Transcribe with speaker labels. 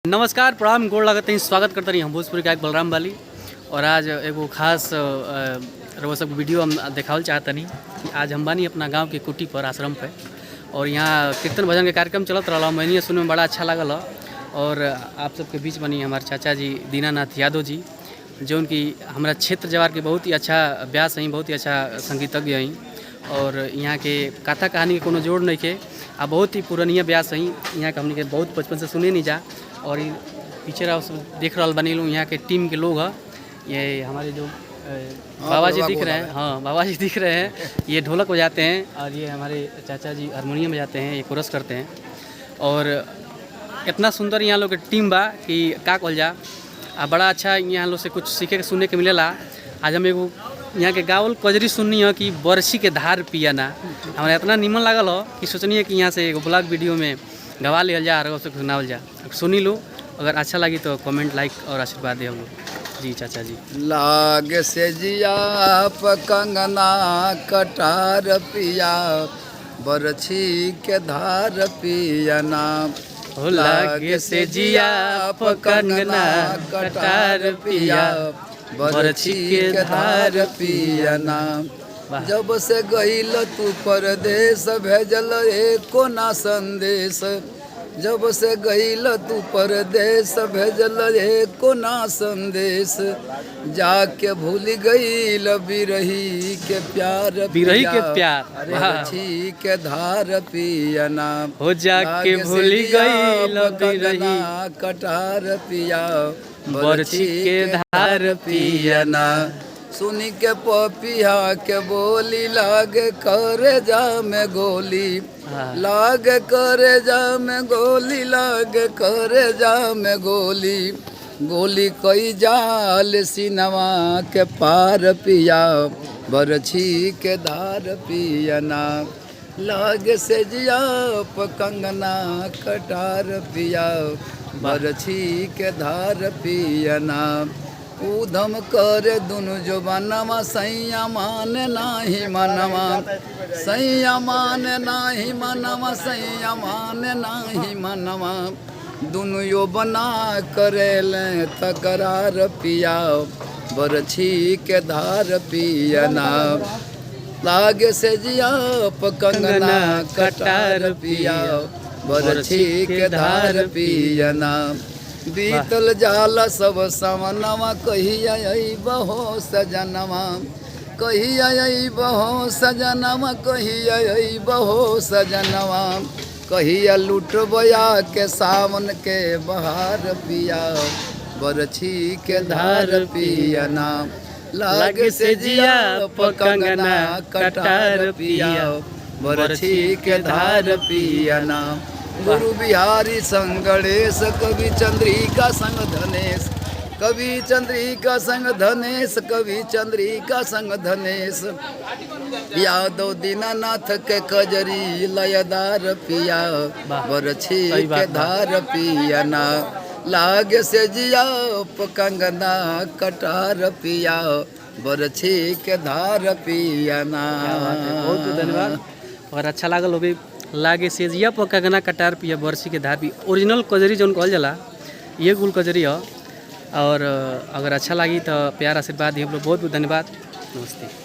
Speaker 1: नमस्कार प्रणाम गोड़ लगते हैं स्वागत करते हैं हम भोजपुरी गायक बलराम वाली। और आज एगो खास रउआ सब वीडियो हम देखावल चाहतनी। आज हम बानी अपना गांव के कुटी पर आश्रम पे और यहाँ कीर्तन भजन के कार्यक्रम चलत रहा। मैंने सुनने में बड़ा अच्छा लगल। और आप सबके बीच बनी हमारे चाचा जी दीनानाथ यादव जी, जो उनकी हमारा क्षेत्र जवार के बहुत ही अच्छा व्यास हैं, बहुत ही अच्छा संगीतज्ञ हैं। और यहाँ के कथा कहानी के कोनो जोड़ नहीं के आ बहुत ही पुरानिया व्यास हैं। यहाँ के हमने के बहुत बचपन से सुने नहीं जा। और ये पीछे देख रहा बनी लोग यहाँ के टीम के लोग हैं। ये हमारे जो बाबा जी दिख रहे हैं, हाँ बाबा जी दिख रहे हैं, ये ढोलक बजाते हैं। और ये हमारे चाचा जी हारमोनियम बजाते हैं, ये कोरस करते हैं। और इतना सुंदर यहाँ लोग के टीम बा कि का कहल जा। बड़ा अच्छा यहाँ लोग से कुछ सीखे के सुनने के मिलेला। आज हम एगो यहाँ के गावल कजरी सुननी है कि बरसी के धार पियाना। हमारा इतना निमन लागल हो कि सोचनी है कि यहाँ से एगो ब्लॉग वीडियो में गवा लिया जा और उसको सुनावल जा। सुनी लो, अगर अच्छा लगी तो कमेंट लाइक और आशीर्वाद दे हम लोग। जी चाचा जी।
Speaker 2: लाग से जिया कंगना कटार पिया बरछी के धार पियाना।
Speaker 1: लाग से जिया कंगना कटार पिया
Speaker 2: बरछी के धार पियाना। जब से गईल तू परदेश भेजल एको ना संदेश। जब से गईल तू परदेश भेजल एको ना संदेश। जाके भूल गईल बिरही के प्यार,
Speaker 1: बिरही के प्यार,
Speaker 2: बरछी के धार पियाना।
Speaker 1: हो जाके भूल गईल बिरही
Speaker 2: कटार पिया
Speaker 1: बरछी के धार पियाना।
Speaker 2: सुनी के पपिया के बोली लागे करे जा में गोली। लागे करे जा में गोली, लागे करे जा में गोली। गोली कई जाल सिनवा के पार पिया बरछी के धार पियाना। लागे से जिया कंगना कटार पिया बरछी के धार पियाना। उधम करे दुनु जो बनवा सैया मान नाही मनवा। सैया मान नाही मनवा, सैया मान नाही मनवा। दुनु यो बना करेले तकरार पिया बरछी के धार पियाना। लागे से जिया कंगना कटार पिया बरछी के धार पियाना। बीतल जाला सब समनवा कहिया बहो सजनवा। कहिया बहो सजनवा, कहिया बहो सजनवा। कहिया लुटबया के सावन के बहार पिया बरछी के धार पियाना। लागे से जिया कंगना कटार पिया बरछी के धार पियाना। गुरु बिहारी संग गणेश, कवि चंद्रिका संग धनेश। कवि चंद्रिका संग धनेश, कवि चंद्रिका संग धनेश। यादव दीनानाथ के कजरी लयदार पिया बरछी के धार पियाना। लागे से जिया कंगना कटार पिया बरछी के धार पियाना।
Speaker 1: बहुत धन्यवाद। और अच्छा लागल होगी। लागे से जिया कंगना कटार पिया बरसी के धार भी ओरिजिनल कजरी जो कहल जाला, ये गुल कजरी है। और अगर अच्छा लगी तो प्यार आशीर्वाद दी हम लोग। बहुत बहुत धन्यवाद। नमस्ते।